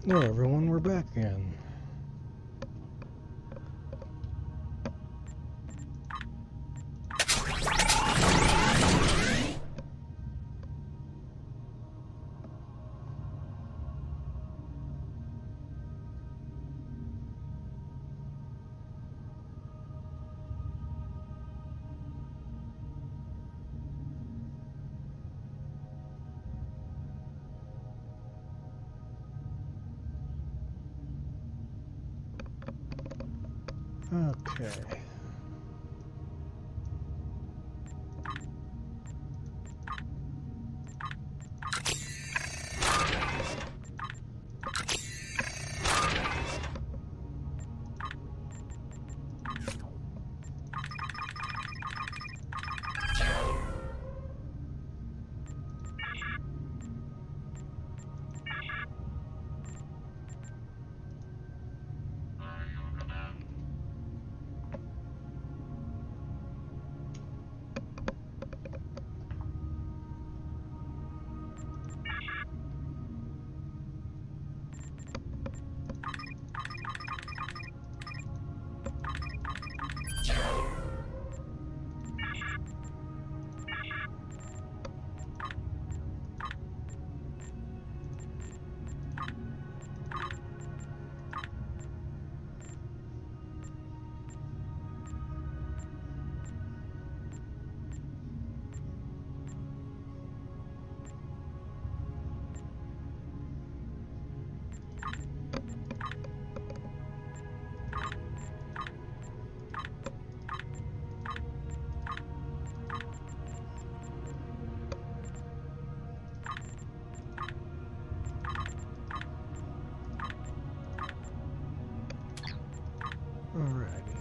Hello everyone, we're back again. Okay. Alrighty.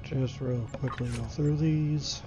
Just real quickly go through these.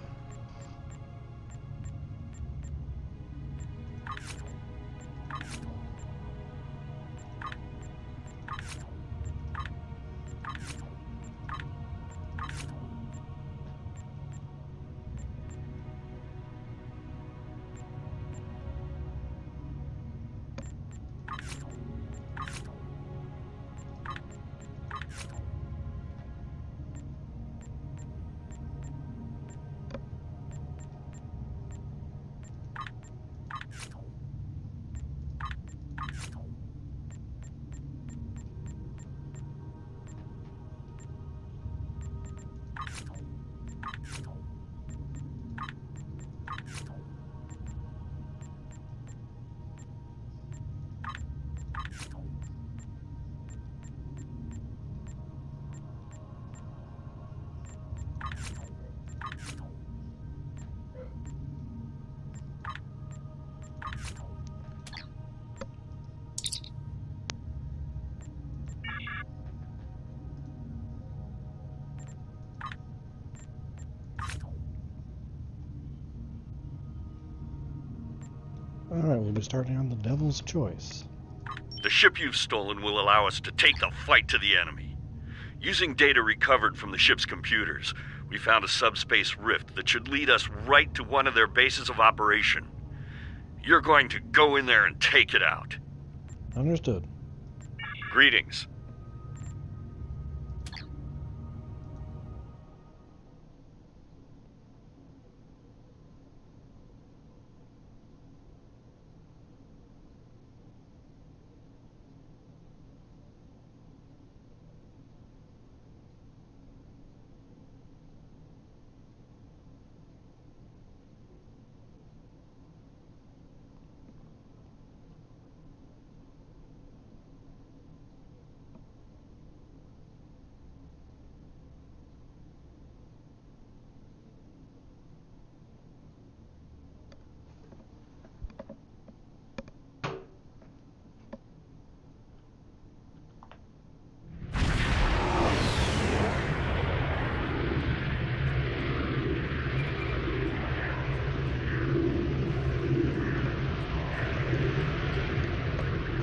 Alright, we'll be starting on the Devil's Choice. The ship you've stolen will allow us to take the fight to the enemy. Using data recovered from the ship's computers, we found a subspace rift that should lead us right to one of their bases of operation. You're going to go in there and take it out. Understood. Greetings.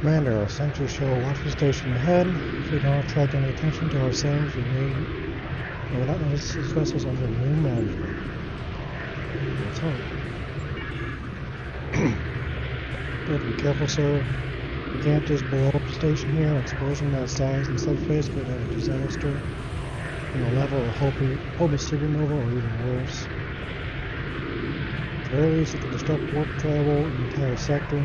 Commander, our sensors show a watchman station ahead. If we don't attract any attention to ourselves, we will not notice these vessels under new management. Let's hope. We have to be careful, sir. We can't just blow up the station here. An explosion that size and subspace could have a disaster on the level of hope a supernova or even worse. At the very least, it could disrupt warp travel in the entire sector.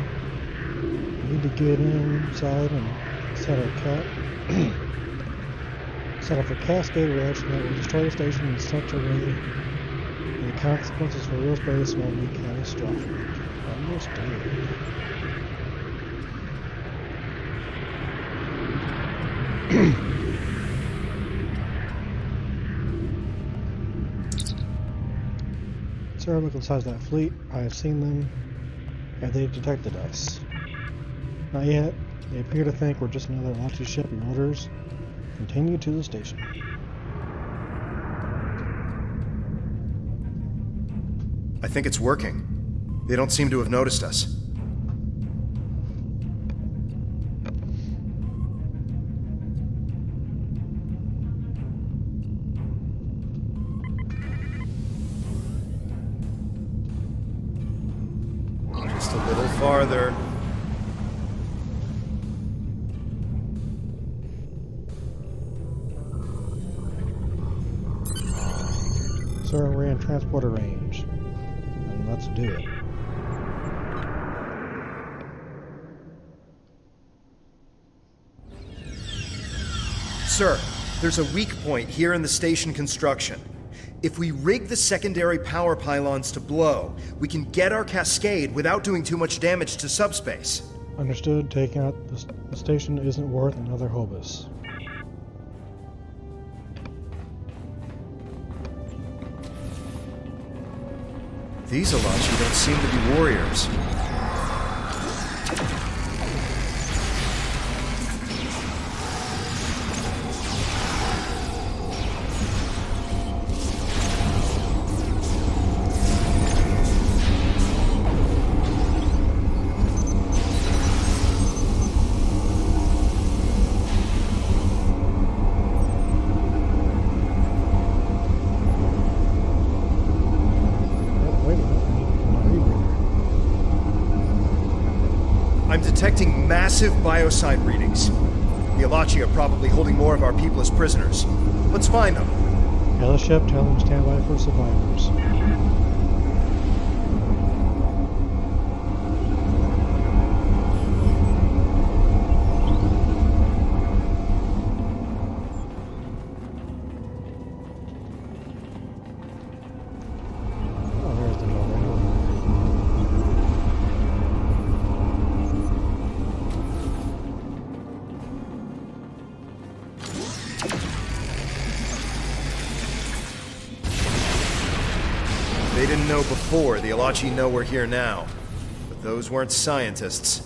We need to get inside and set up a cascade reaction that will destroy the station in such a way that the consequences for real space won't be catastrophic. Understood. Sir, look inside that fleet. I have seen them. Have they detected us? Not yet. They appear to think we're just another launching ship in orders. Continue to the station. I think it's working. They don't seem to have noticed us. Just a little farther. Sir, we're in transporter range. And let's do it. Sir, there's a weak point here in the station construction. If we rig the secondary power pylons to blow, we can get our cascade without doing too much damage to subspace. Understood. Taking out the station isn't worth another Hobus. These Alachi don't seem to be warriors. I'm detecting massive biosign readings. The Alachi are probably holding more of our people as prisoners. Let's find them. Yellow ship, tell them to stand by for survivors. Oh, there's the door. They didn't know before, the Alachi know we're here now. But those weren't scientists.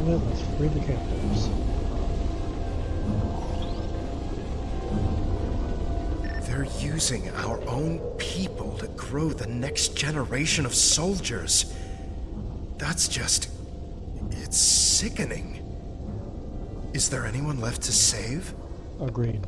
it, let's free the captives. They're using our own people to grow the next generation of soldiers. That's just... it's sickening. Is there anyone left to save? Agreed.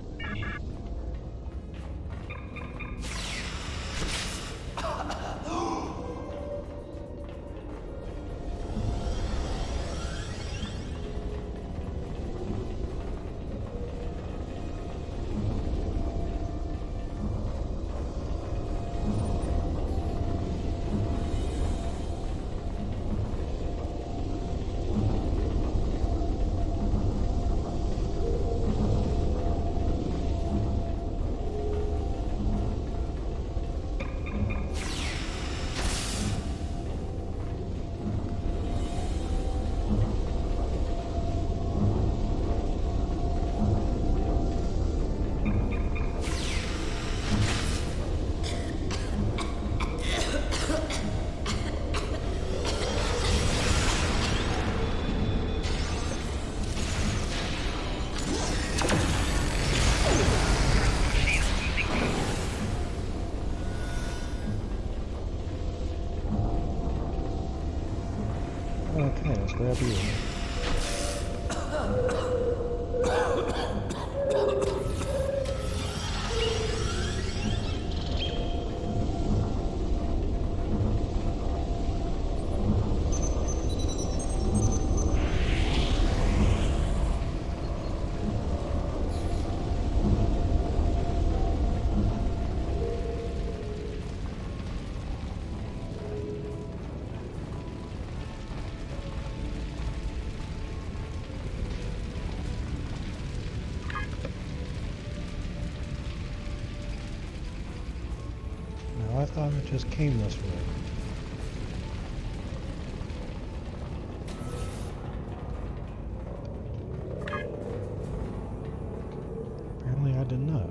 Okay, let's grab you. I thought it just came this way. Apparently I did not.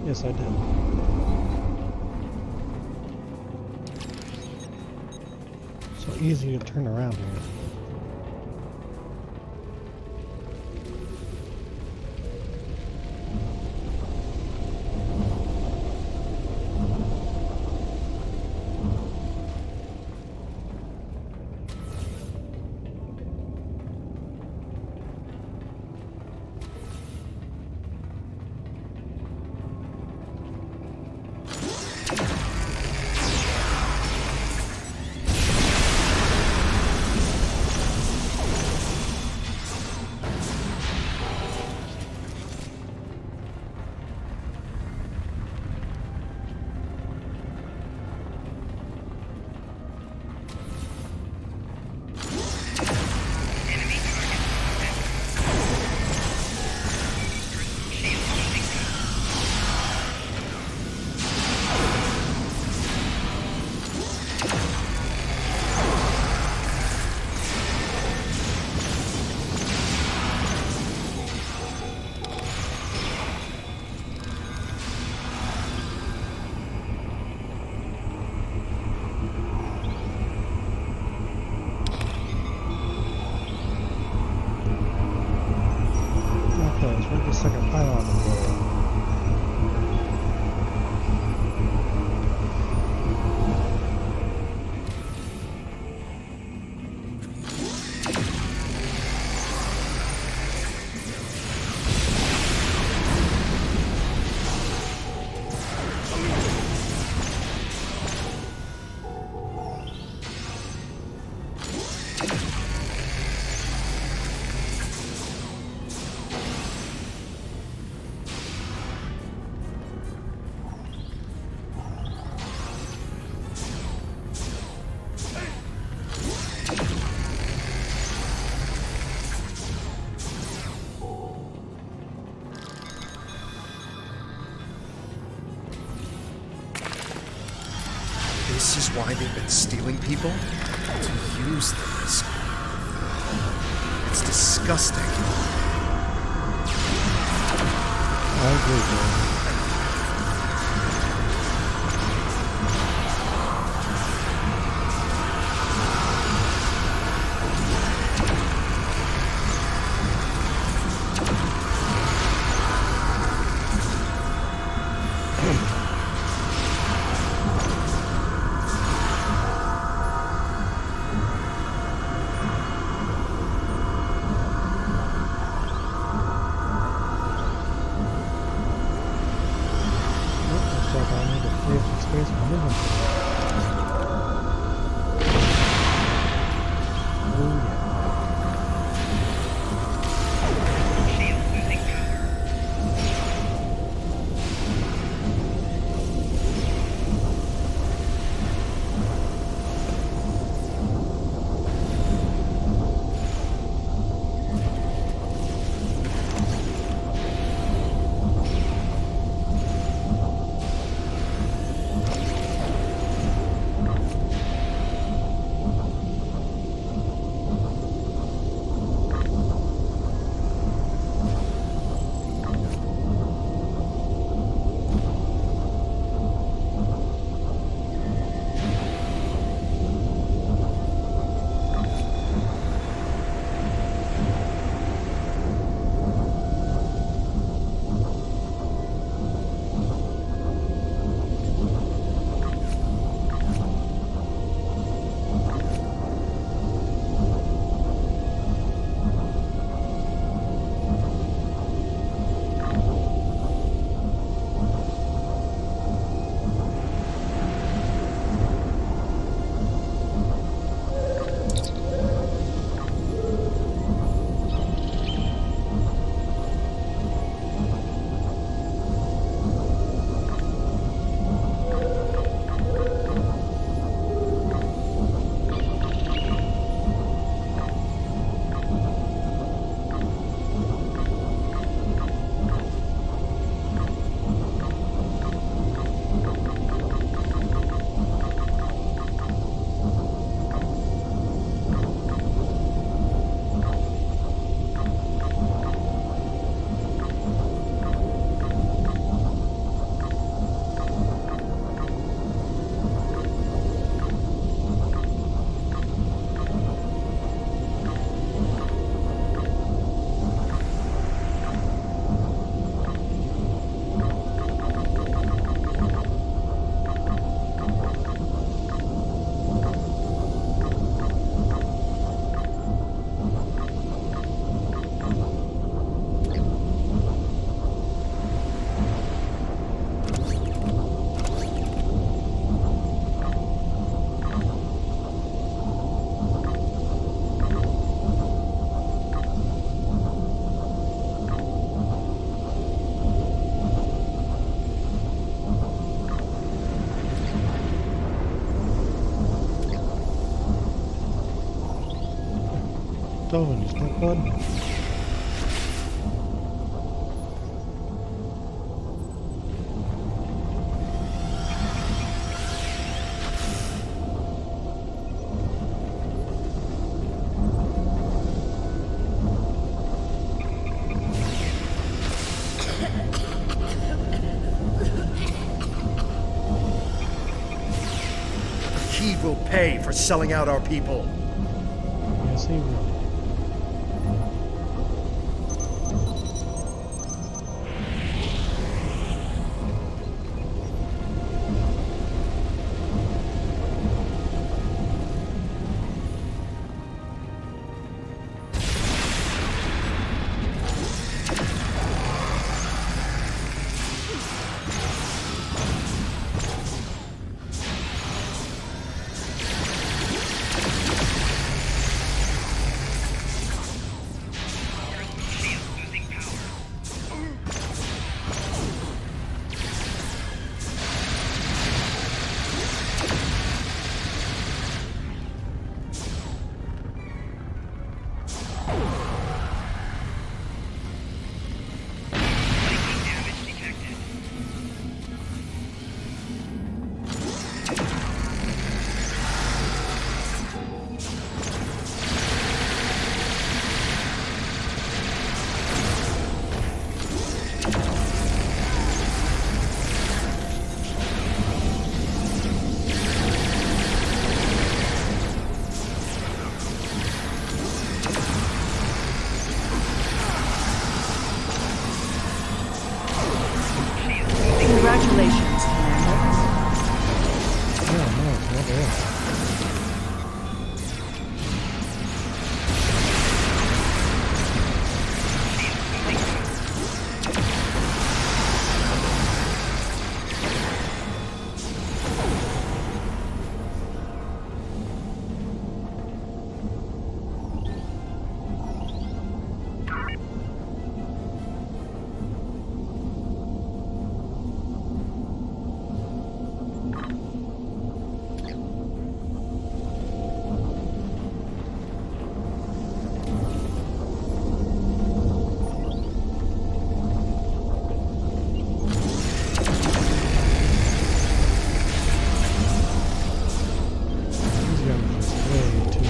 Yes, I did. So easy to turn around here. Second pylon to blow. This is why they've been stealing people? To use them as... It's disgusting. I agree, Joe. Stolen, you stuck, bud? He will pay for selling out our people. Yes, he will. Congratulations, Commander. Oh, no, not bad. These guys are just way too.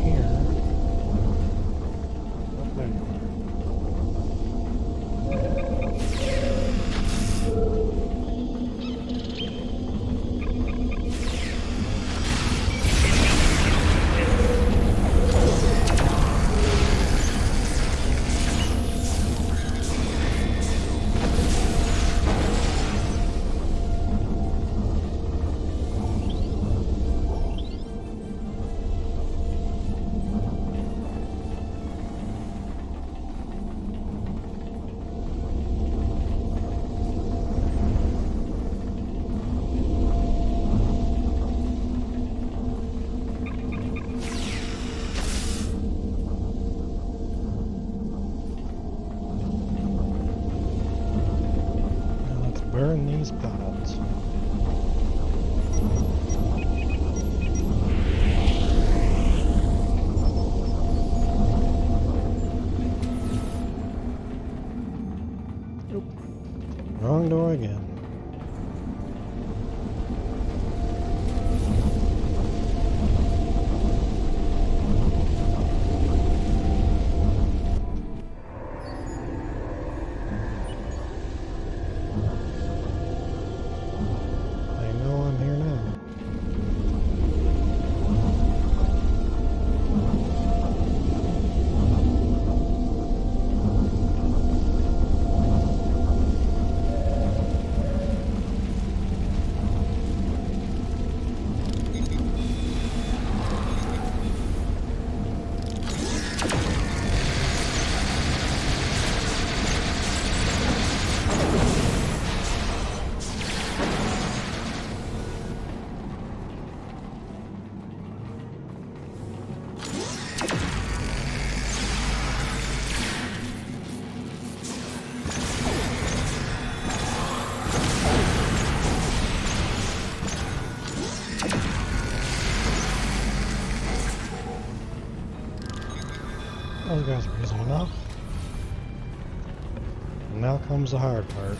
Here. Oh, there you are. Now let's burn these pods. Nope. Wrong door again. Those guys are easy enough. And now comes the hard part.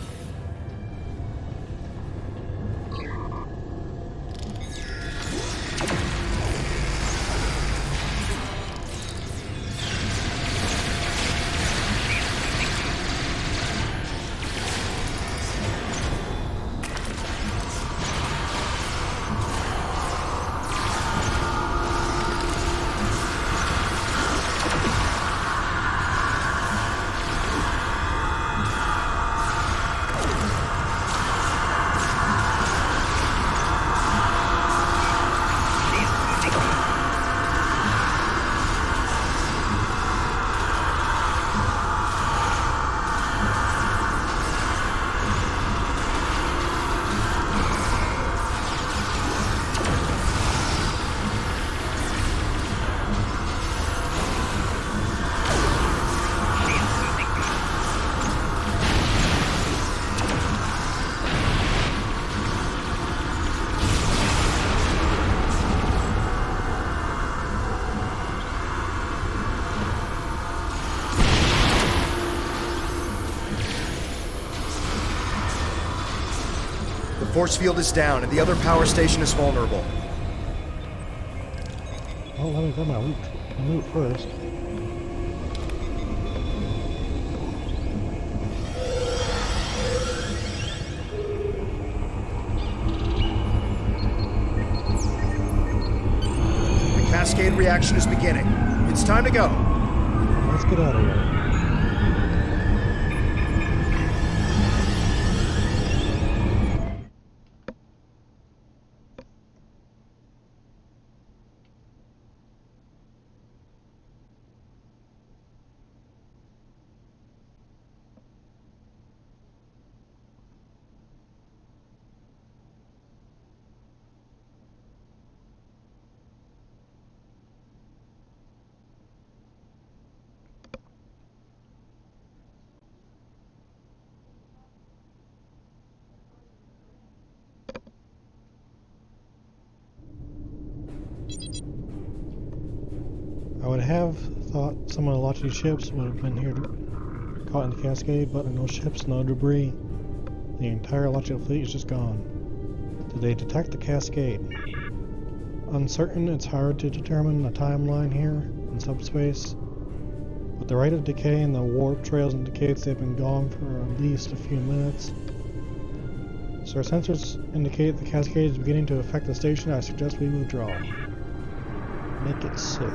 The force field is down, and the other power station is vulnerable. Oh, let me grab my loot first. The cascade reaction is beginning. It's time to go. Let's get out of here. I would have thought some of the launching ships would have been here caught in the cascade, but no ships, no debris. The entire launching fleet is just gone. Did they detect the cascade? Uncertain, it's hard to determine the timeline here in subspace, but the rate of decay in the warp trails indicates they've been gone for at least a few minutes. So our sensors indicate the cascade is beginning to affect the station. I suggest we withdraw. Make it so.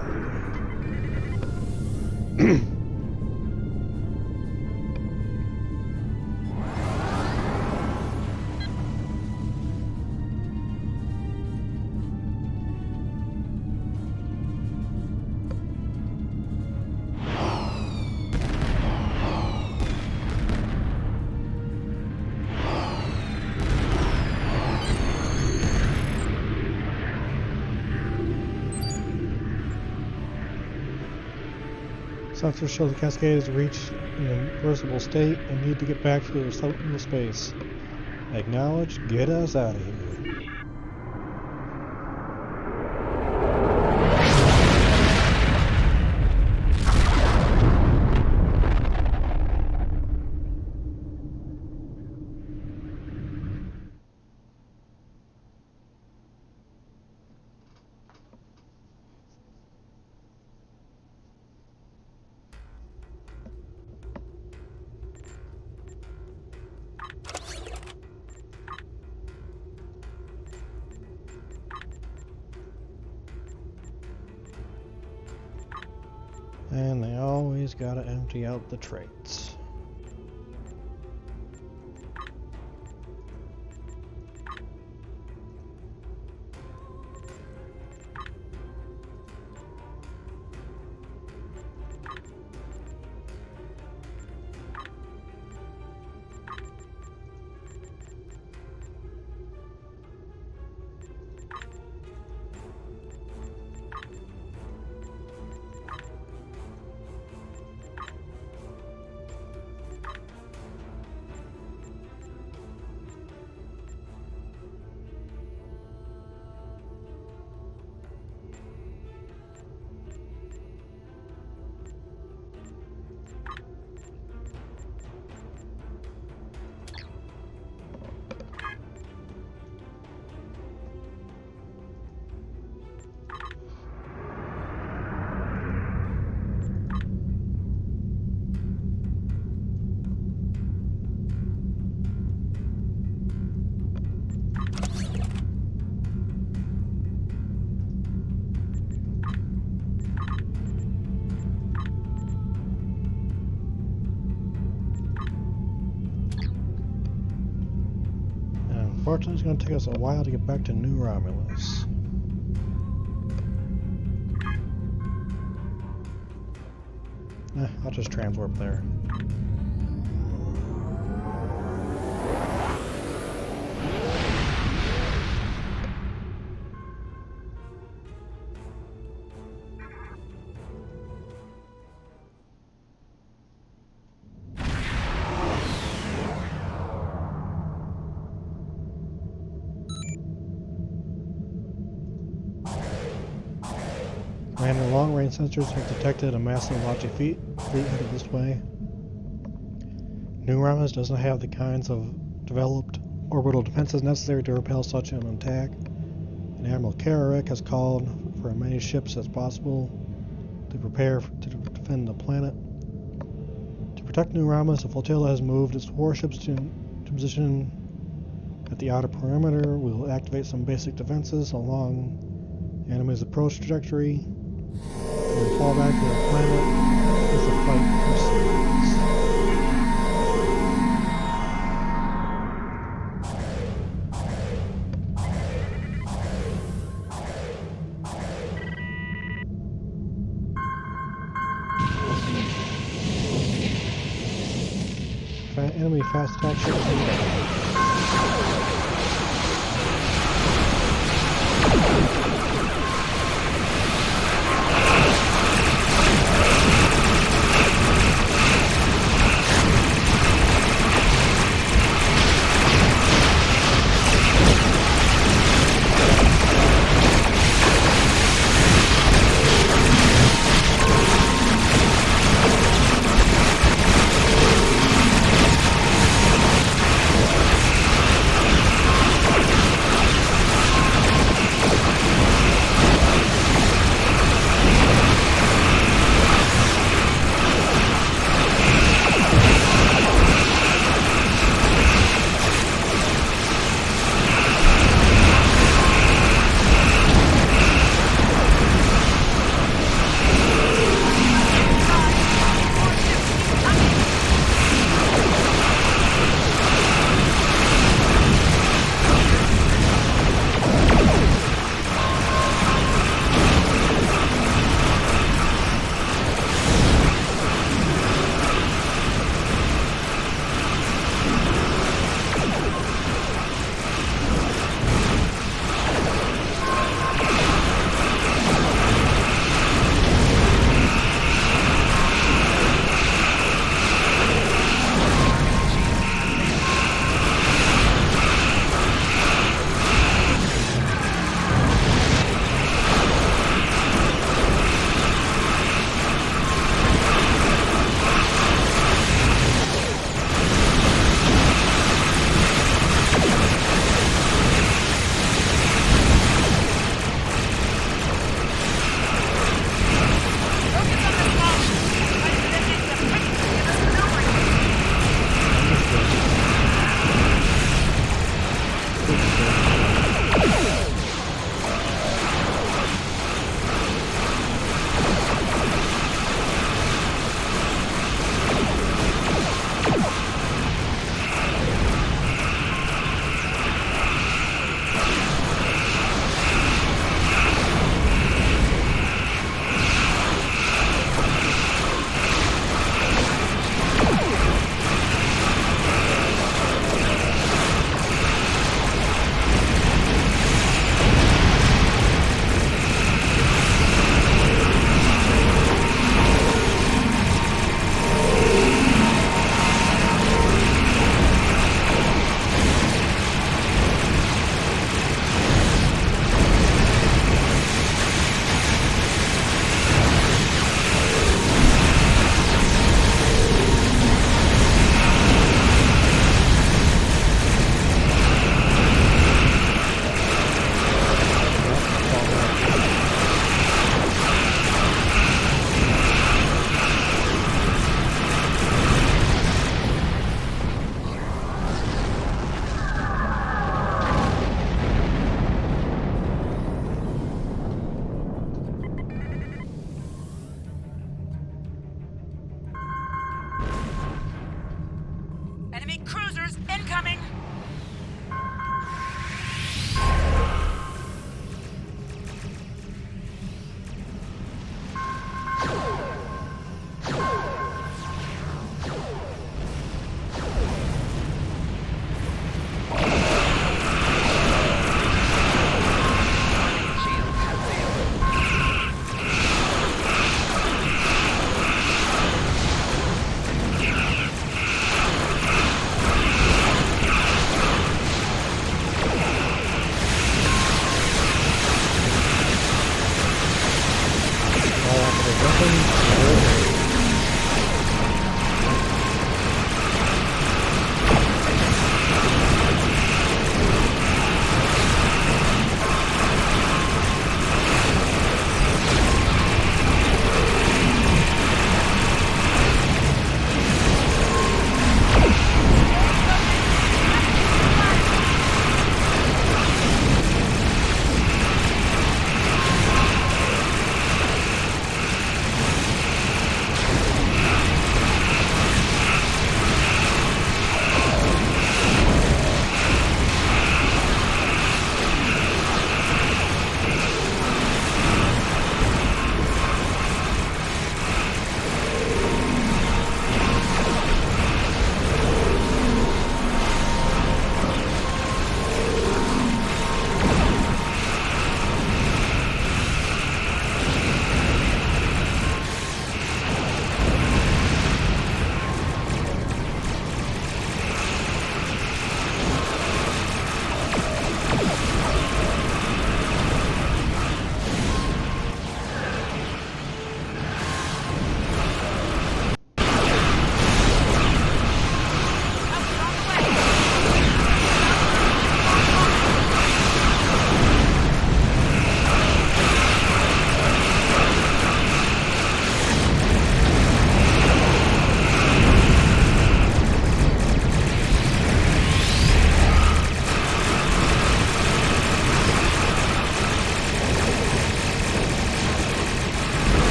Sensors show the cascade has reached an irreversible state and need to get back to their subtle space. Acknowledge, get us out of here. And they always gotta empty out the traits. Unfortunately, it's going to take us a while to get back to New Romulus. I'll just transwarp there. Commander, long-range sensors have detected a massive Lachi fleet headed this way. New Romulus doesn't have the kinds of developed orbital defenses necessary to repel such an attack, and Admiral Kararek has called for as many ships as possible to prepare to defend the planet. To protect New Romulus, the flotilla has moved its warships to position at the outer perimeter. We will activate some basic defenses along the enemy's approach trajectory and fall back to the planet as the fight proceeds. Enemy fast attack ships.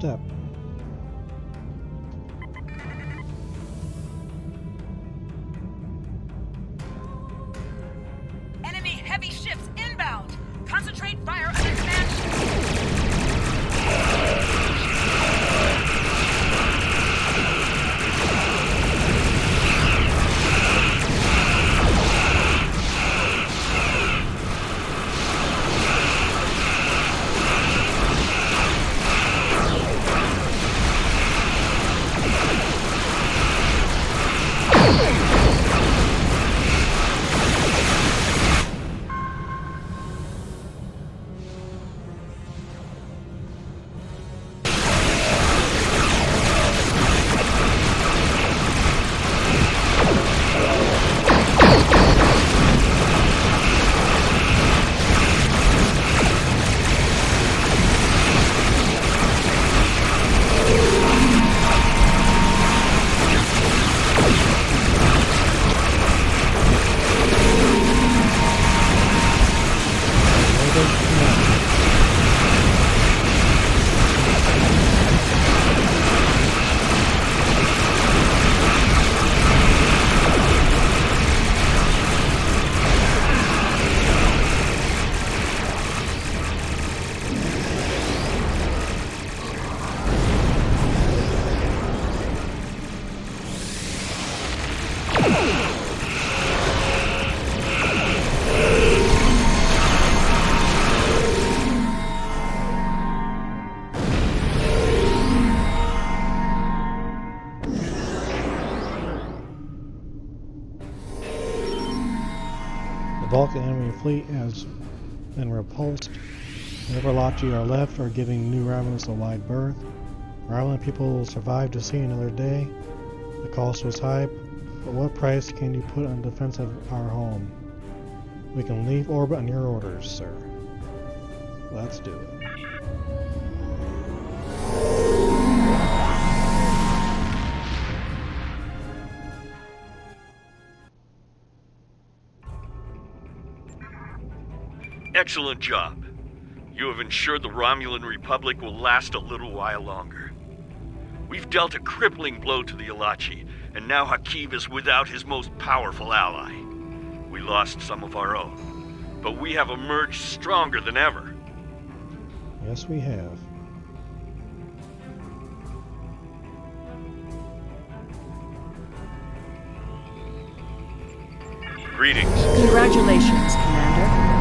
step. Enemy heavy ships inbound! Concentrate fire under command. The bulk of the enemy fleet has been repulsed. The Everlochy are left are giving New Romulus a wide berth. Romulan people will survive to see another day. The cost was high, but what price can you put on defense of our home? We can leave orbit on your orders, sir. Let's do it. Excellent job. You have ensured the Romulan Republic will last a little while longer. We've dealt a crippling blow to the Elachi, and now Hakiv is without his most powerful ally. We lost some of our own, but we have emerged stronger than ever. Yes, we have. Greetings. Congratulations, Commander.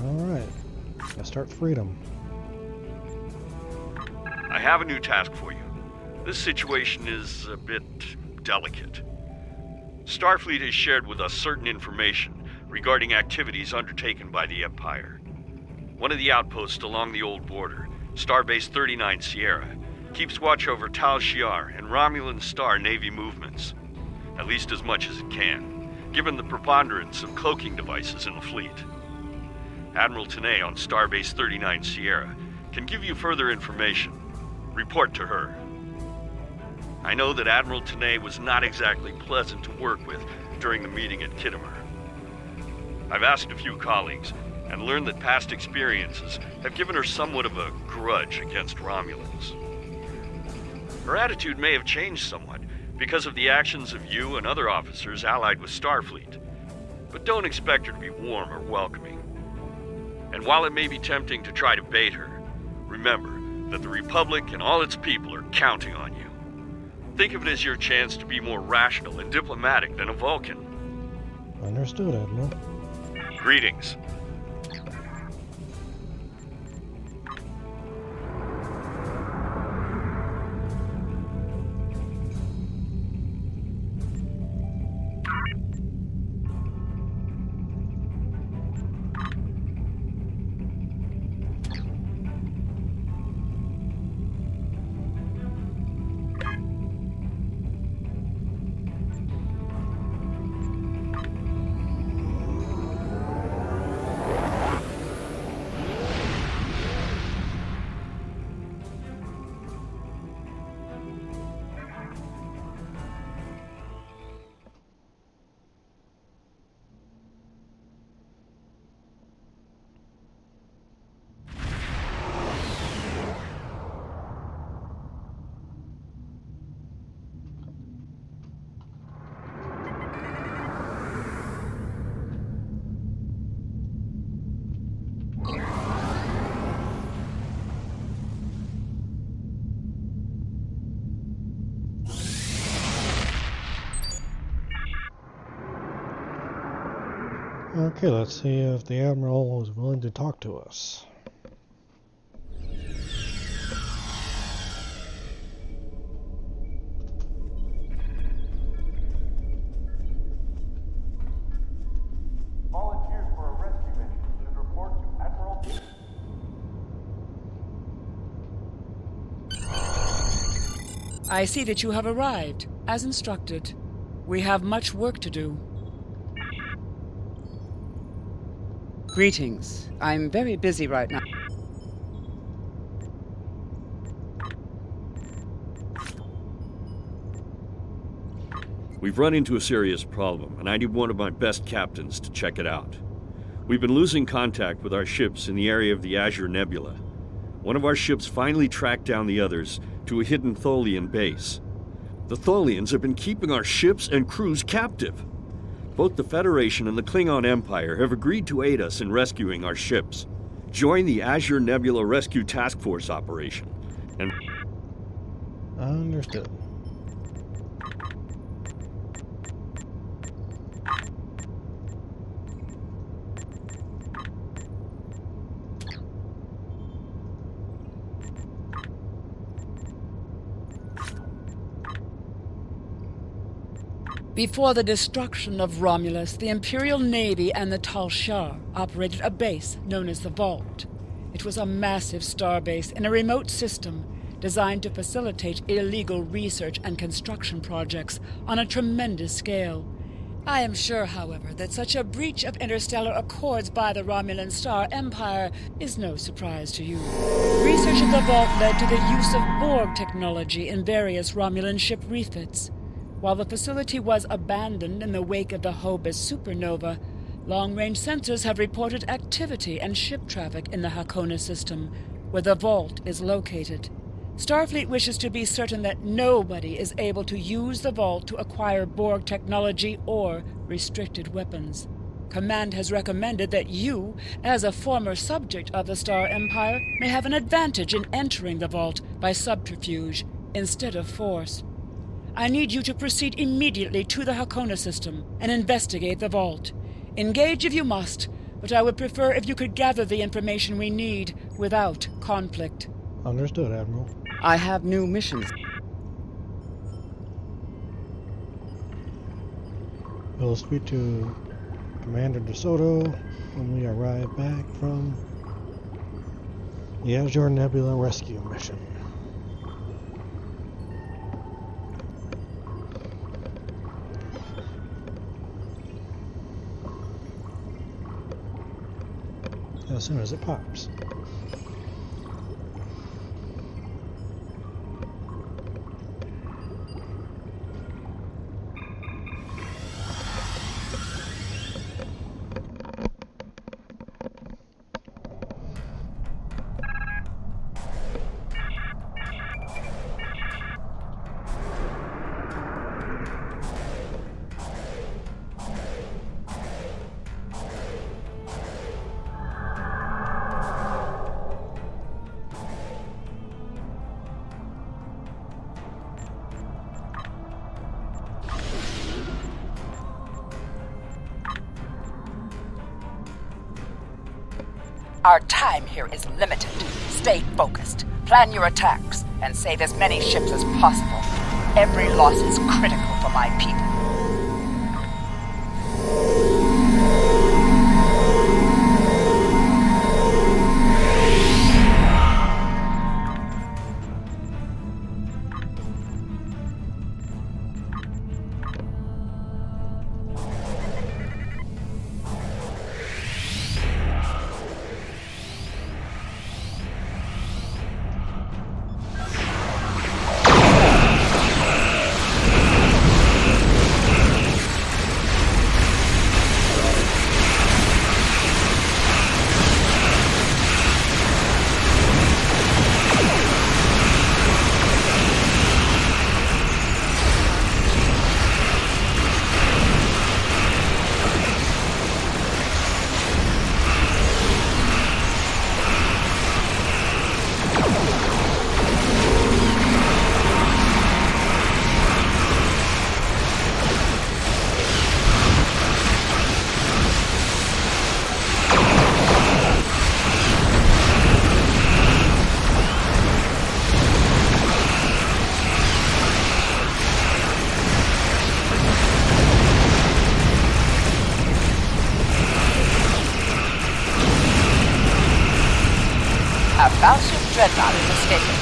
Alright. Let's start freedom. I have a new task for you. This situation is a bit delicate. Starfleet has shared with us certain information regarding activities undertaken by the Empire. One of the outposts along the old border, Starbase 39 Sierra, keeps watch over Tal Shiar and Romulan Star Navy movements. At least as much as it can, given the preponderance of cloaking devices in the fleet. Admiral Tanay on Starbase 39 Sierra can give you further information. Report to her. I know that Admiral Tanay was not exactly pleasant to work with during the meeting at Kittimer. I've asked a few colleagues and learned that past experiences have given her somewhat of a grudge against Romulans. Her attitude may have changed somewhat because of the actions of you and other officers allied with Starfleet, but don't expect her to be warm or welcoming. And while it may be tempting to try to bait her, remember that the Republic and all its people are counting on you. Think of it as your chance to be more rational and diplomatic than a Vulcan. Understood, Admiral. Greetings. Okay, let's see if the Admiral is willing to talk to us. Volunteers for a rescue mission should report to Admiral. I see that you have arrived, as instructed. We have much work to do. Greetings. I'm very busy right now. We've run into a serious problem, and I need one of my best captains to check it out. We've been losing contact with our ships in the area of the Azure Nebula. One of our ships finally tracked down the others to a hidden Tholian base. The Tholians have been keeping our ships and crews captive. Both the Federation and the Klingon Empire have agreed to aid us in rescuing our ships. Join the Azure Nebula Rescue Task Force operation, and... Understood. Before the destruction of Romulus, the Imperial Navy and the Tal Shiar operated a base known as the Vault. It was a massive starbase in a remote system designed to facilitate illegal research and construction projects on a tremendous scale. I am sure, however, that such a breach of interstellar accords by the Romulan Star Empire is no surprise to you. Research at the Vault led to the use of Borg technology in various Romulan ship refits. While the facility was abandoned in the wake of the Hobus supernova, long-range sensors have reported activity and ship traffic in the Hakona system, where the Vault is located. Starfleet wishes to be certain that nobody is able to use the Vault to acquire Borg technology or restricted weapons. Command has recommended that you, as a former subject of the Star Empire, may have an advantage in entering the Vault by subterfuge instead of force. I need you to proceed immediately to the Hakona system and investigate the Vault. Engage if you must, but I would prefer if you could gather the information we need without conflict. Understood, Admiral. I have new missions. We'll speak to Commander DeSoto when we arrive back from the Azure Nebula rescue mission. As soon as it pops. Our time here is limited. Stay focused, plan your attacks, and save as many ships as possible. Every loss is critical for my people. Battleship Dreadnought is escaping.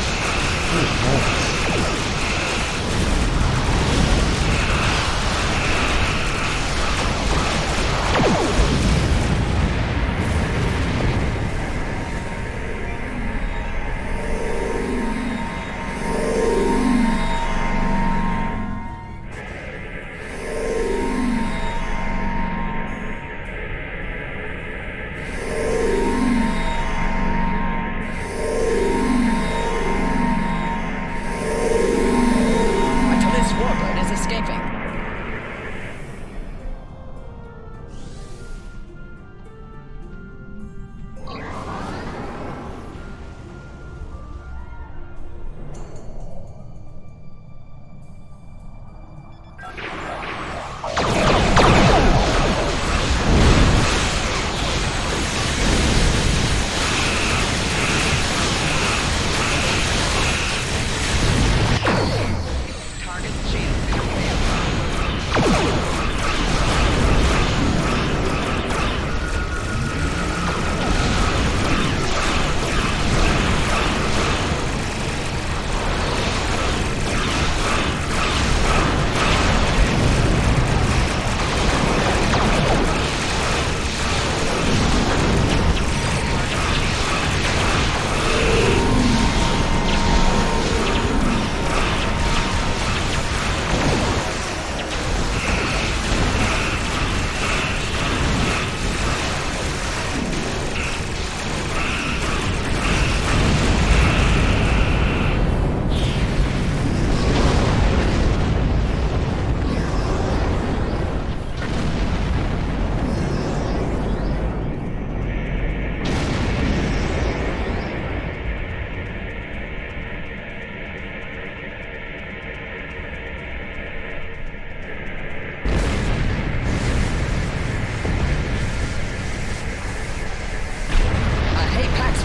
Nice. Artiller's warbird is escaping.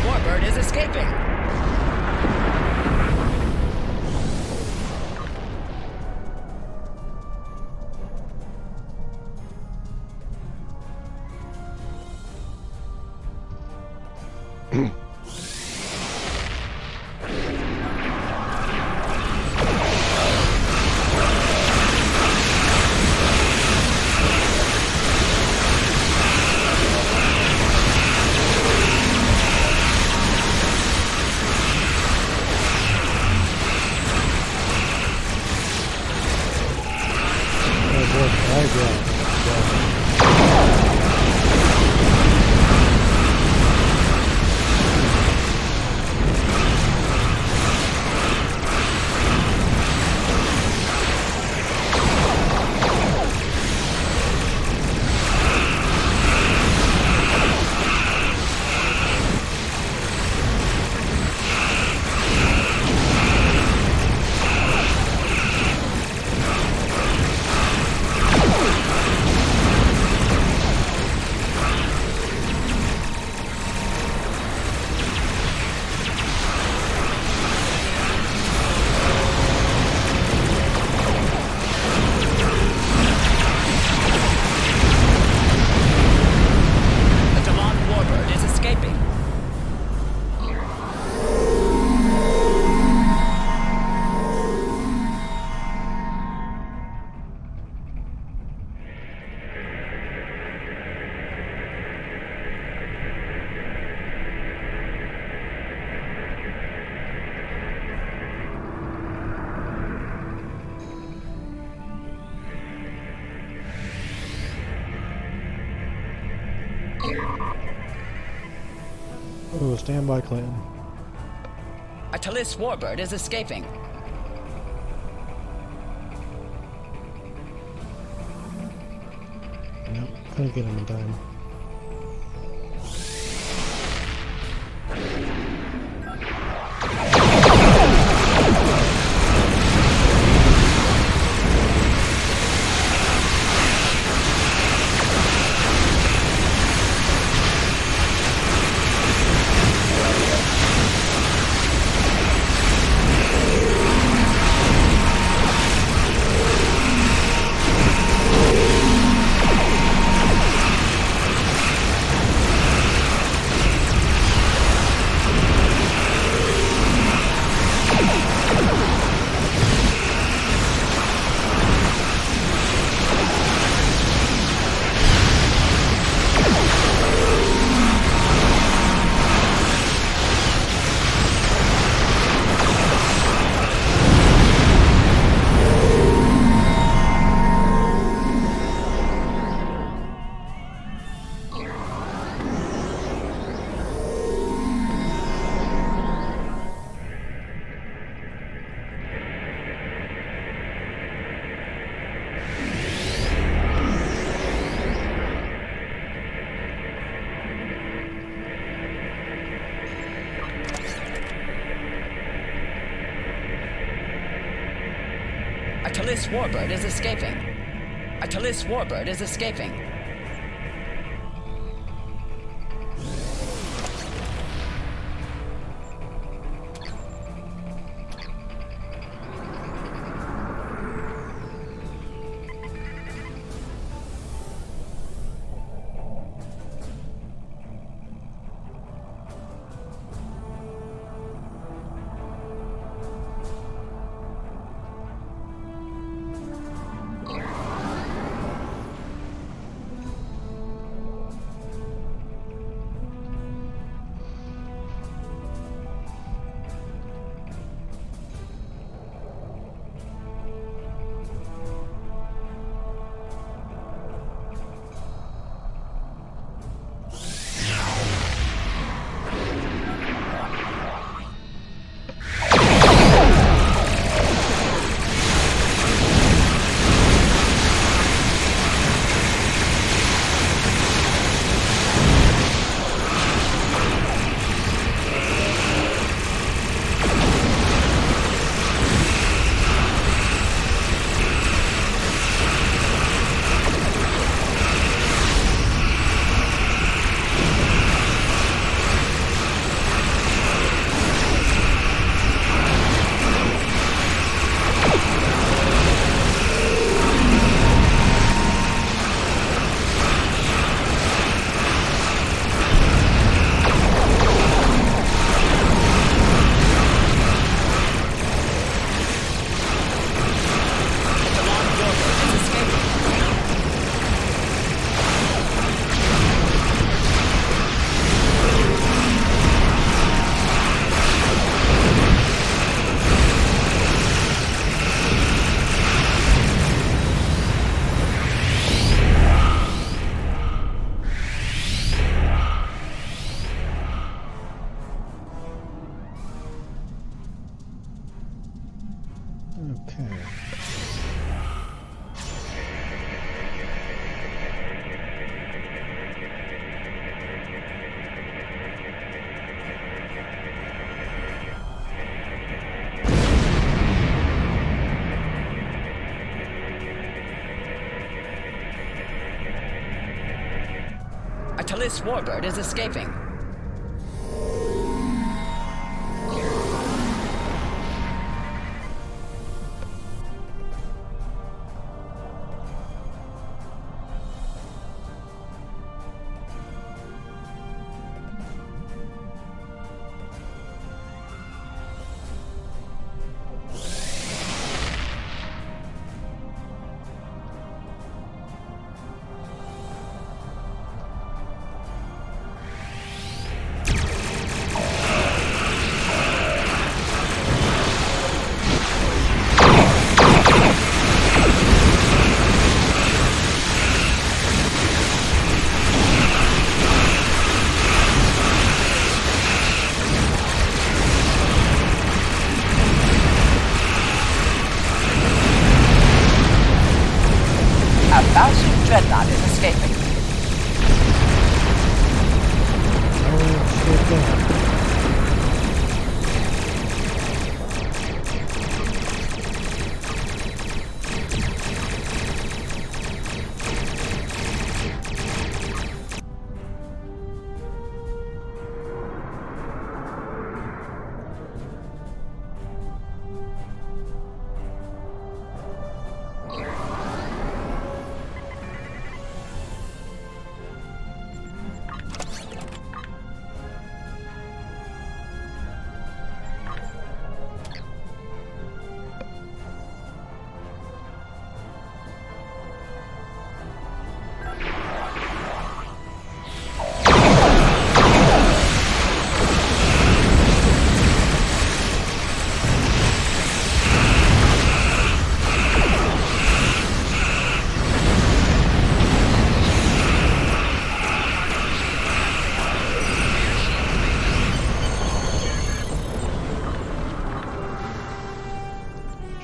Warbird is escaping. Oh, stand by, Clinton. Artiller's warbird is escaping. Nope, couldn't get him in time. Tallis warbird is escaping. A Tallis warbird is escaping. Okay. A Tallis warbird is escaping. A Falchion dreadnought is escaping.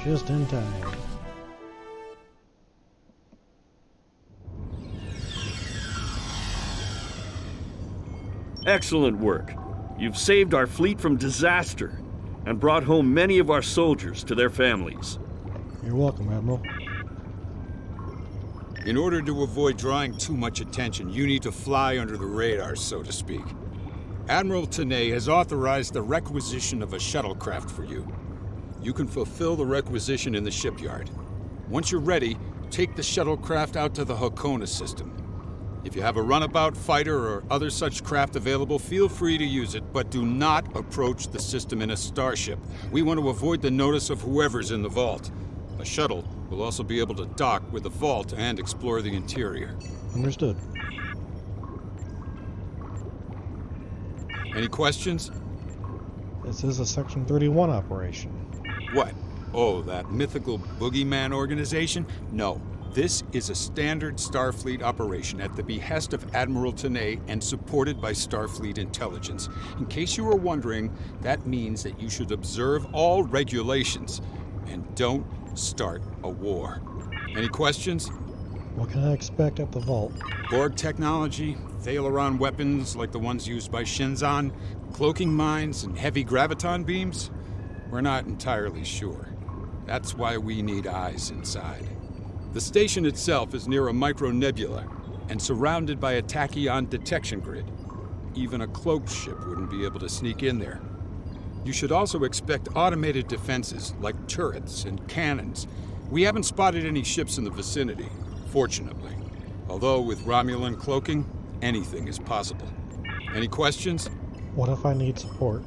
Just in time. Excellent work. You've saved our fleet from disaster and brought home many of our soldiers to their families. You're welcome, Admiral. In order to avoid drawing too much attention, you need to fly under the radar, so to speak. Admiral Tenay has authorized the requisition of a shuttlecraft for you. You can fulfill the requisition in the shipyard. Once you're ready, take the shuttlecraft out to the Hakona system. If you have a runabout, fighter, or other such craft available, feel free to use it, but do not approach the system in a starship. We want to avoid the notice of whoever's in the vault. A shuttle will also be able to dock with the vault and explore the interior. Understood. Any questions? This is a Section 31 operation. What? Oh, that mythical boogeyman organization? No. This is a standard Starfleet operation at the behest of Admiral Tenay and supported by Starfleet intelligence. In case you were wondering, that means that you should observe all regulations and don't start a war. Any questions? What can I expect at the vault? Borg technology, Thalaron weapons like the ones used by Shinzon, cloaking mines, and heavy graviton beams? We're not entirely sure. That's why we need eyes inside. The station itself is near a micronebula and surrounded by a tachyon detection grid. Even a cloaked ship wouldn't be able to sneak in there. You should also expect automated defenses like turrets and cannons. We haven't spotted any ships in the vicinity, fortunately. Although with Romulan cloaking, anything is possible. Any questions? What if I need support?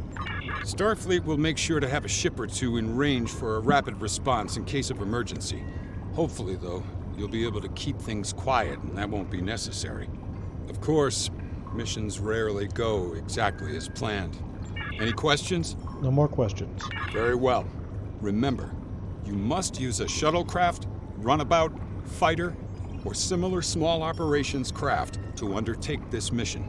Starfleet will make sure to have a ship or two in range for a rapid response in case of emergency. Hopefully, though, you'll be able to keep things quiet and that won't be necessary. Of course, missions rarely go exactly as planned. Any questions? No more questions. Very well. Remember, you must use a shuttlecraft, runabout, fighter, or similar small operations craft to undertake this mission.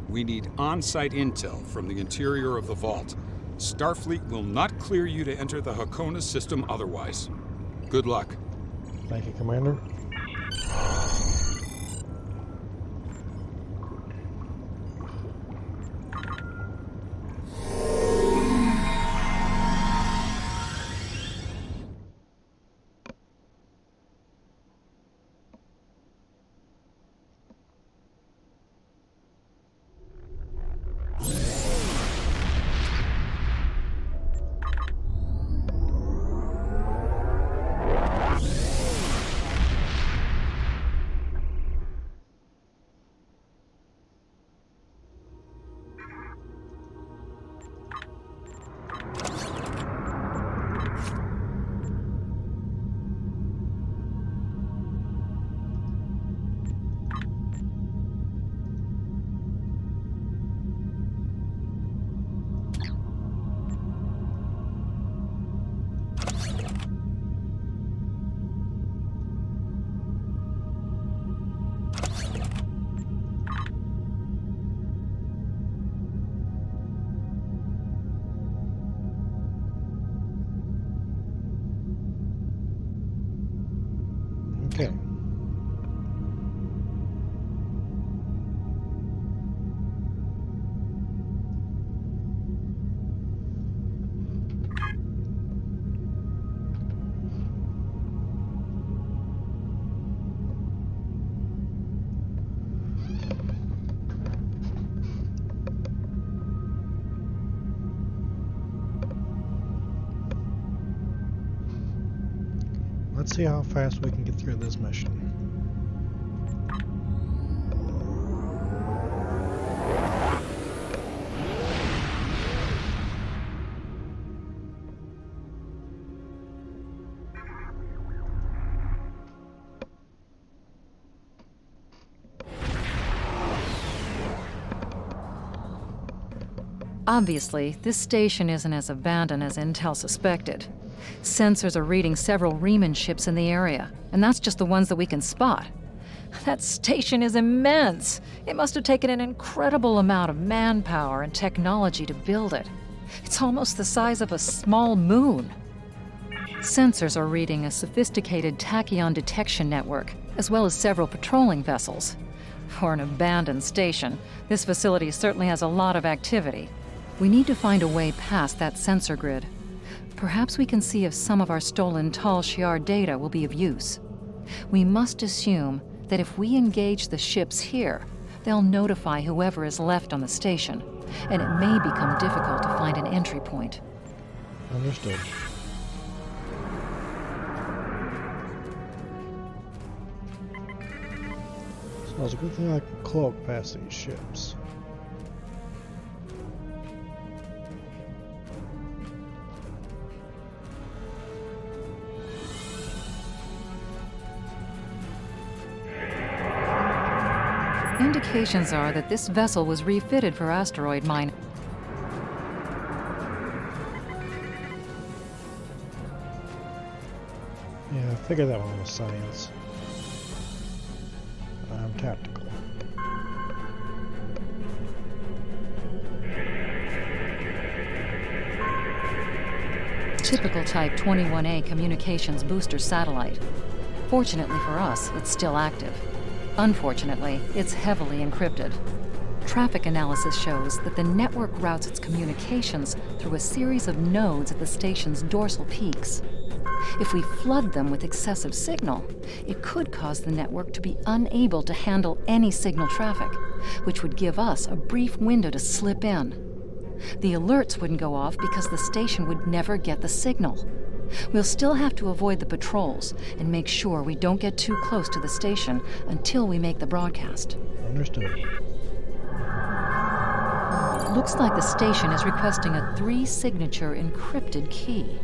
We need on-site intel from the interior of the vault. Starfleet will not clear you to enter the Hakona system otherwise. Good luck. Thank you, Commander. Okay. Let's see how fast we can get through this mission. Obviously, this station isn't as abandoned as Intel suspected. Sensors are reading several Riemann ships in the area, and that's just the ones that we can spot. That station is immense. It must have taken an incredible amount of manpower and technology to build it. It's almost the size of a small moon. Sensors are reading a sophisticated tachyon detection network, as well as several patrolling vessels. For an abandoned station, this facility certainly has a lot of activity. We need to find a way past that sensor grid. Perhaps we can see if some of our stolen Tal Shiar data will be of use. We must assume that if we engage the ships here, they'll notify whoever is left on the station, and it may become difficult to find an entry point. Understood. So it's a good thing I can cloak past these ships. Indications are that this vessel was refitted for asteroid mining. Yeah, I figured that one was science. I'm tactical. Typical Type 21A communications booster satellite. Fortunately for us, it's still active. Unfortunately, it's heavily encrypted. Traffic analysis shows that the network routes its communications through a series of nodes at the station's dorsal peaks. If we flood them with excessive signal, it could cause the network to be unable to handle any signal traffic, which would give us a brief window to slip in. The alerts wouldn't go off because the station would never get the signal. We'll still have to avoid the patrols and make sure we don't get too close to the station until we make the broadcast. Understood. Looks like the station is requesting a 3-signature encrypted key.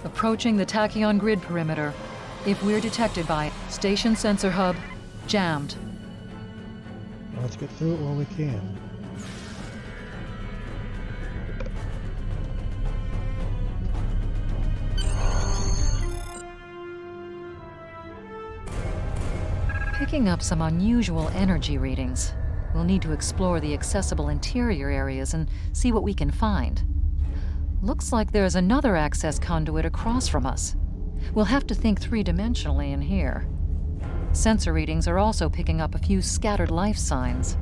Approaching the tachyon grid perimeter. If we're detected by station sensor hub, jammed. Let's get through it while we can. Picking up some unusual energy readings. We'll need to explore the accessible interior areas and see what we can find. Looks like there's another access conduit across from us. We'll have to think 3-dimensionally in here. Sensor readings are also picking up a few scattered life signs.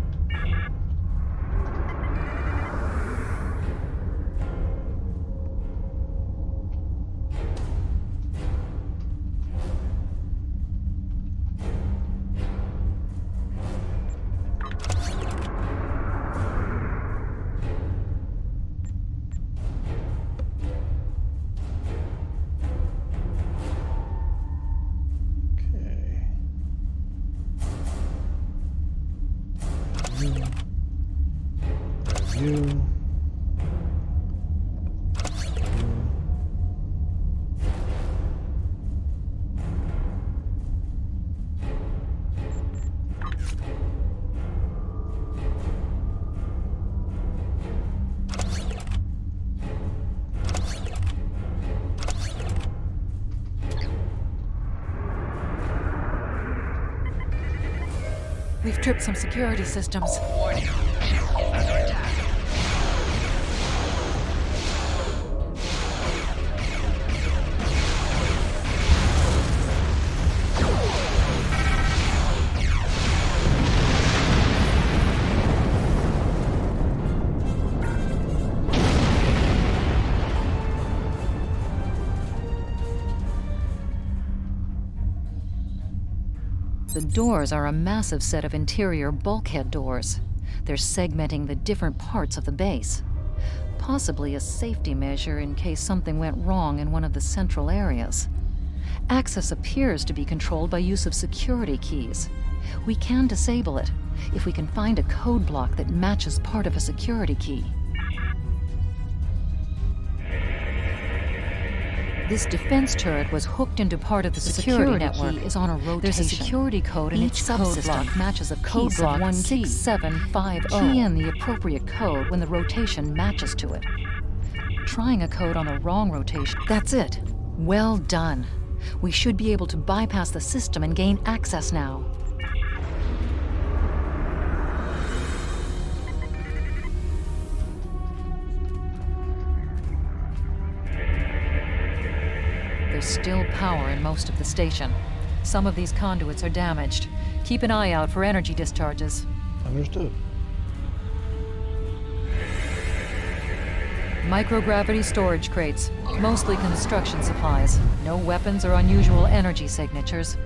You. We've tripped some security systems. Warning. Ship is under attack. The doors are a massive set of interior bulkhead doors. They're segmenting the different parts of the base. Possibly a safety measure in case something went wrong in one of the central areas. Access appears to be controlled by use of security keys. We can disable it if we can find a code block that matches part of a security key. This defense turret was hooked into part of the security network. Key is on a rotation. There's a security code and each subsystem matches a code block 6750. Key in the appropriate code when the rotation matches to it. Trying a code on the wrong rotation. That's it. Well done. We should be able to bypass the system and gain access now. There's still power in most of the station. Some of these conduits are damaged. Keep an eye out for energy discharges. Understood. Microgravity storage crates, mostly construction supplies. No weapons or unusual energy signatures.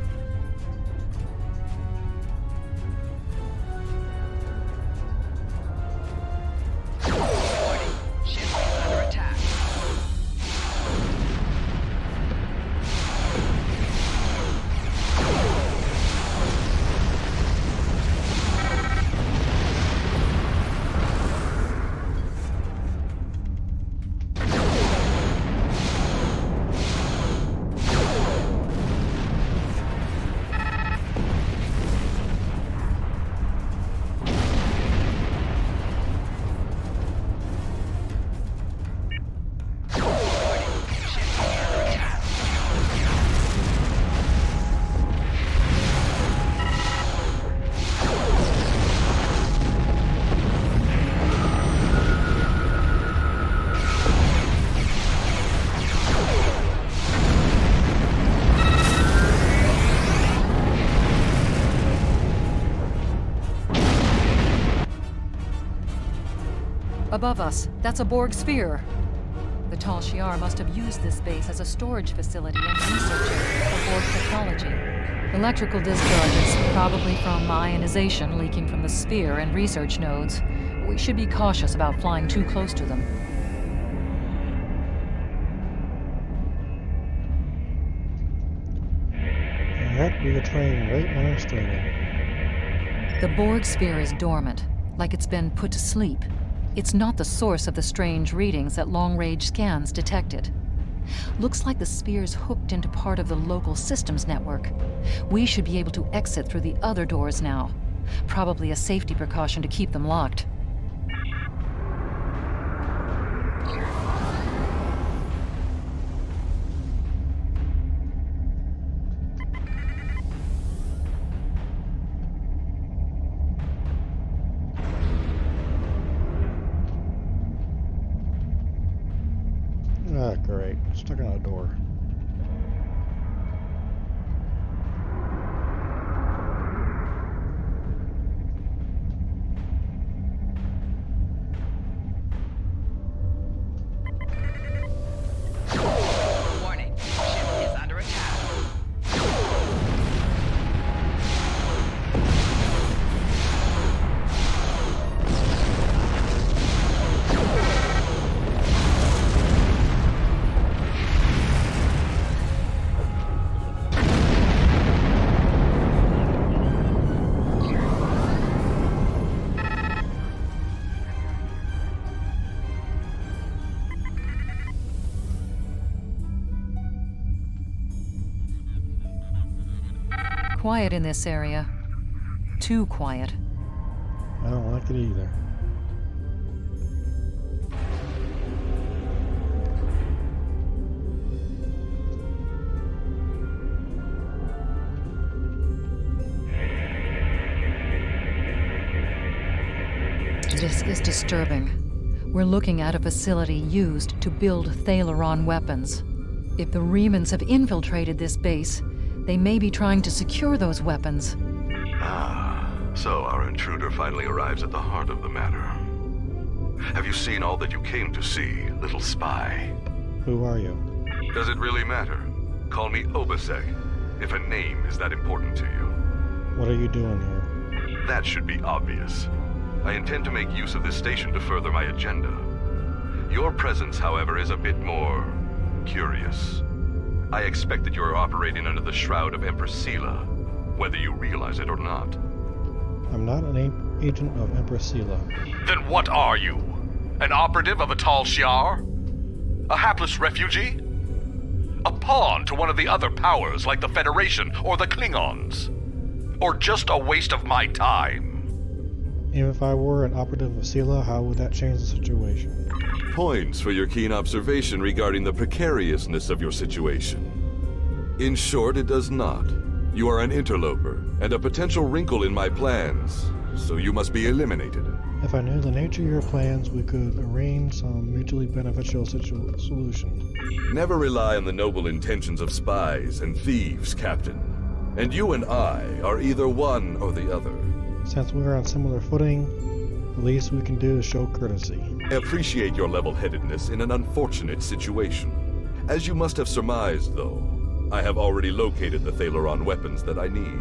Above us, that's a Borg sphere. The Tal Shiar must have used this base as a storage facility and research area for Borg technology. Electrical discharges, probably from ionization leaking from the sphere and research nodes. We should be cautious about flying too close to them. That be a train right when I'm streaming. The Borg sphere is dormant, like it's been put to sleep. It's not the source of the strange readings that long-range scans detected. Looks like the sphere's hooked into part of the local systems network. We should be able to exit through the other doors now. Probably a safety precaution to keep them locked. Ah, great. Stuck on a door. Warning, ship is under attack. Quiet in this area. Too quiet. I don't like it either. This is disturbing. We're looking at a facility used to build Thalaron weapons. If the Remans have infiltrated this base, they may be trying to secure those weapons. Ah, so our intruder finally arrives at the heart of the matter. Have you seen all that you came to see, little spy? Who are you? Does it really matter? Call me Obase, if a name is that important to you. What are you doing here? That should be obvious. I intend to make use of this station to further my agenda. Your presence, however, is a bit more curious. I expect that you're operating under the shroud of Empress Sela, whether you realize it or not. I'm not an agent of Empress Sela. Then what are you? An operative of a Tal Shiar? A hapless refugee? A pawn to one of the other powers like the Federation or the Klingons? Or just a waste of my time? Even if I were an operative of Sela, how would that change the situation? Points for your keen observation regarding the precariousness of your situation. In short, it does not. You are an interloper, and a potential wrinkle in my plans, so you must be eliminated. If I knew the nature of your plans, we could arrange some mutually beneficial solution. Never rely on the noble intentions of spies and thieves, Captain. And you and I are either one or the other. Since we are on similar footing, the least we can do is show courtesy. I appreciate your level-headedness in an unfortunate situation. As you must have surmised, though, I have already located the Thalaron weapons that I need.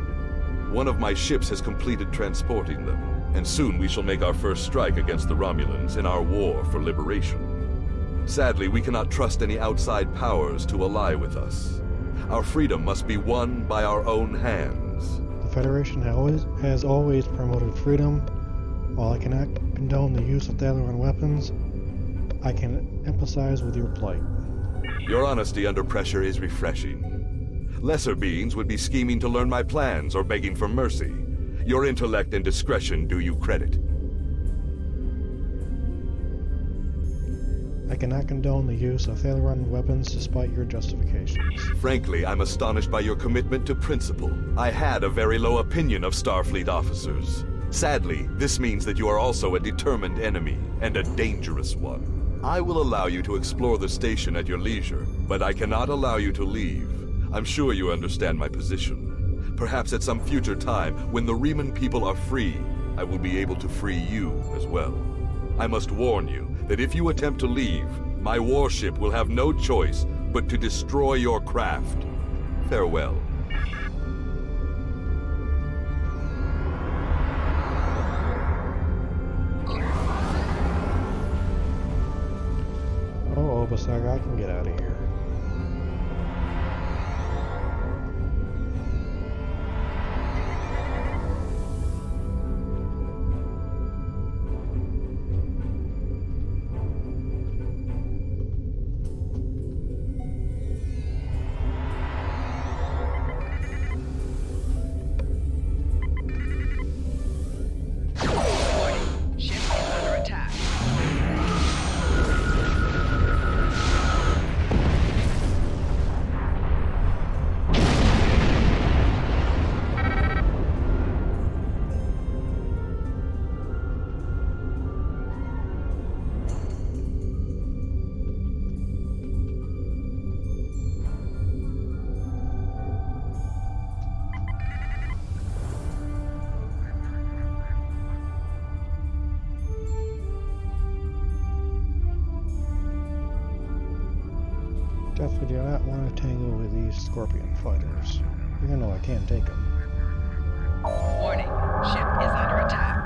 One of my ships has completed transporting them, and soon we shall make our first strike against the Romulans in our war for liberation. Sadly, we cannot trust any outside powers to ally with us. Our freedom must be won by our own hands. The Federation has always promoted freedom. While I cannot condone the use of Thalaron weapons, I can empathize with your plight. Your honesty under pressure is refreshing. Lesser beings would be scheming to learn my plans or begging for mercy. Your intellect and discretion do you credit. I cannot condone the use of Thalaron weapons despite your justifications. Frankly, I'm astonished by your commitment to principle. I had a very low opinion of Starfleet officers. Sadly, this means that you are also a determined enemy, and a dangerous one. I will allow you to explore the station at your leisure, but I cannot allow you to leave. I'm sure you understand my position. Perhaps at some future time, when the Riemann people are free, I will be able to free you as well. I must warn you that if you attempt to leave, my warship will have no choice but to destroy your craft. Farewell. Oh, Obasag, I can get out of here. Definitely do not want to tangle with these Scorpion fighters, even though I can take them. Warning, ship is under attack.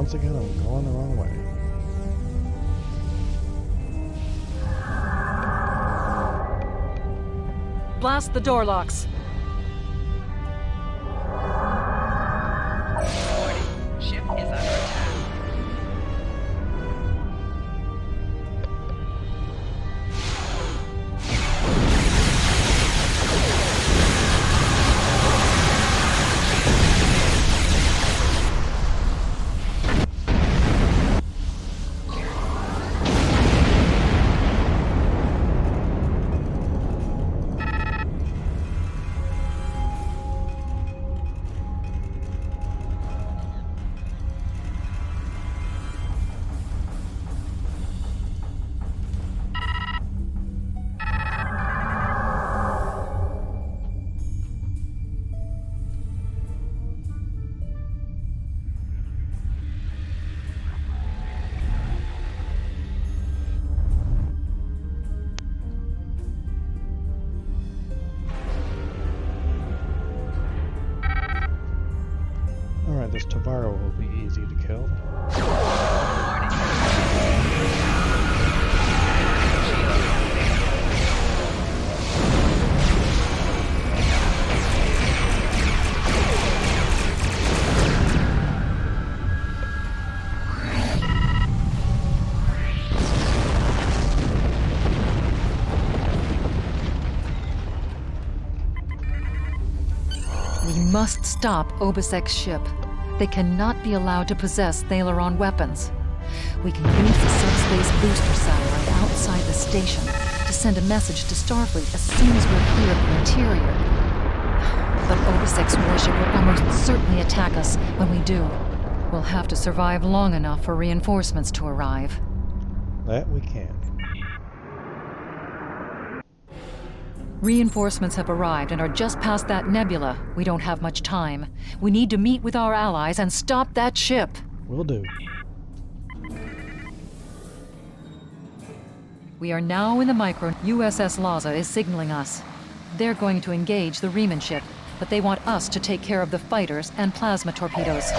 once again I'm going the wrong way. Blast the door locks. Ship is under attack. Alright, this Tavaro will be easy to kill. We must stop Obisek's ship. They cannot be allowed to possess Thaleron weapons. We can use the subspace booster satellite outside the station to send a message to Starfleet as soon as we're clear of the interior. But Obisek's warship will almost certainly attack us when we do. We'll have to survive long enough for reinforcements to arrive. That we can. Reinforcements have arrived and are just past that nebula. We don't have much time. We need to meet with our allies and stop that ship. Will do. We are now in the micro. USS Laza is signaling us. They're going to engage the Riemann ship, but they want us to take care of the fighters and plasma torpedoes.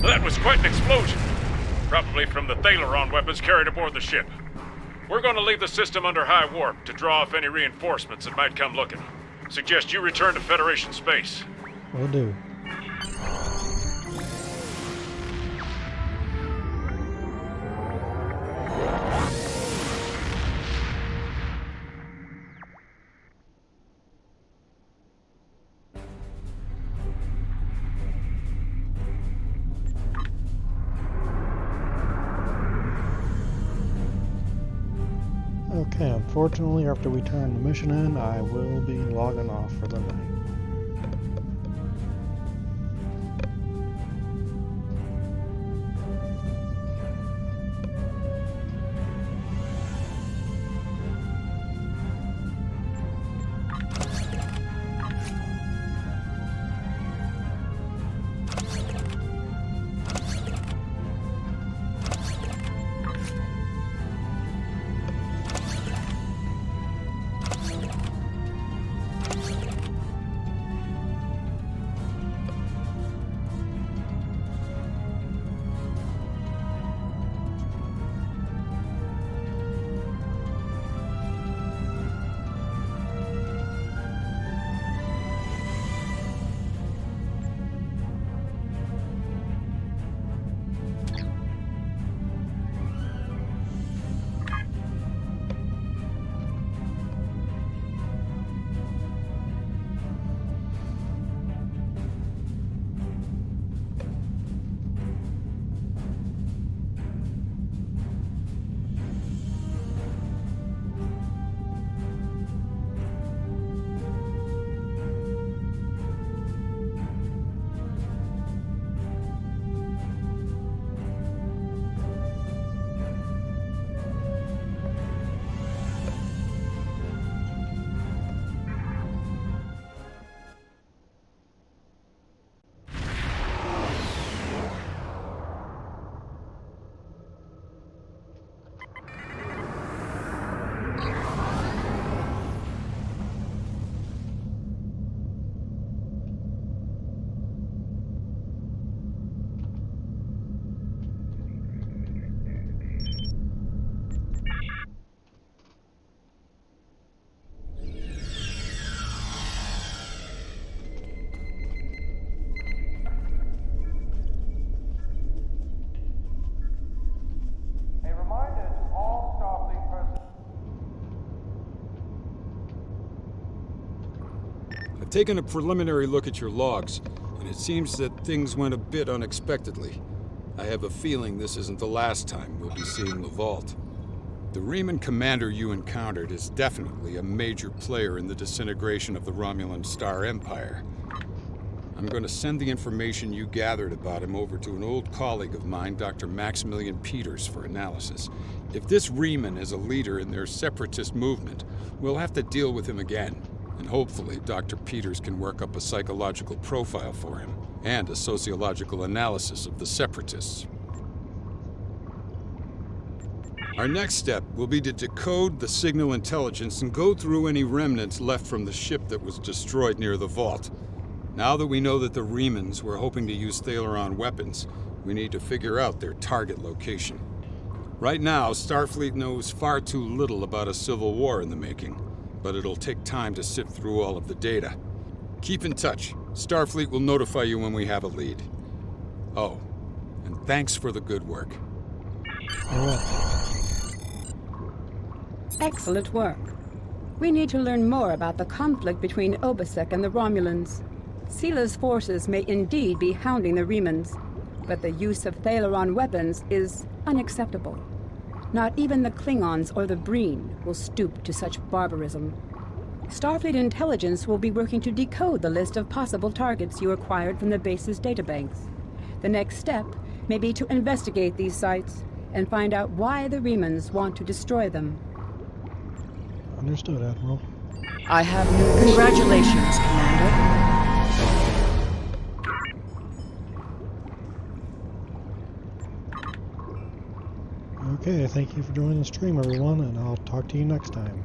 That was quite an explosion. Probably from the Thaleron weapons carried aboard the ship. We're going to leave the system under high warp to draw off any reinforcements that might come looking. Suggest you return to Federation space. Will do. Okay, unfortunately, after we turn the mission in, I will be logging off for the night. I've taken a preliminary look at your logs, and it seems that things went a bit unexpectedly. I have a feeling this isn't the last time we'll be seeing the vault. The Riemann commander you encountered is definitely a major player in the disintegration of the Romulan Star Empire. I'm going to send the information you gathered about him over to an old colleague of mine, Dr. Maximilian Peters, for analysis. If this Riemann is a leader in their separatist movement, we'll have to deal with him again. And hopefully, Dr. Peters can work up a psychological profile for him, and a sociological analysis of the separatists. Our next step will be to decode the signal intelligence and go through any remnants left from the ship that was destroyed near the vault. Now that we know that the Riemanns were hoping to use Thaleron weapons, we need to figure out their target location. Right now, Starfleet knows far too little about a civil war in the making, but it'll take time to sift through all of the data. Keep in touch. Starfleet will notify you when we have a lead. Oh, and thanks for the good work. Excellent work. We need to learn more about the conflict between Obasek and the Romulans. Sila's forces may indeed be hounding the Riemanns, but the use of Thaleron weapons is unacceptable. Not even the Klingons or the Breen will stoop to such barbarism. Starfleet intelligence will be working to decode the list of possible targets you acquired from the base's databanks. The next step may be to investigate these sites and find out why the Riemanns want to destroy them. Understood, Admiral. I have no... Congratulations, Commander. Okay, thank you for joining the stream, everyone, and I'll talk to you next time.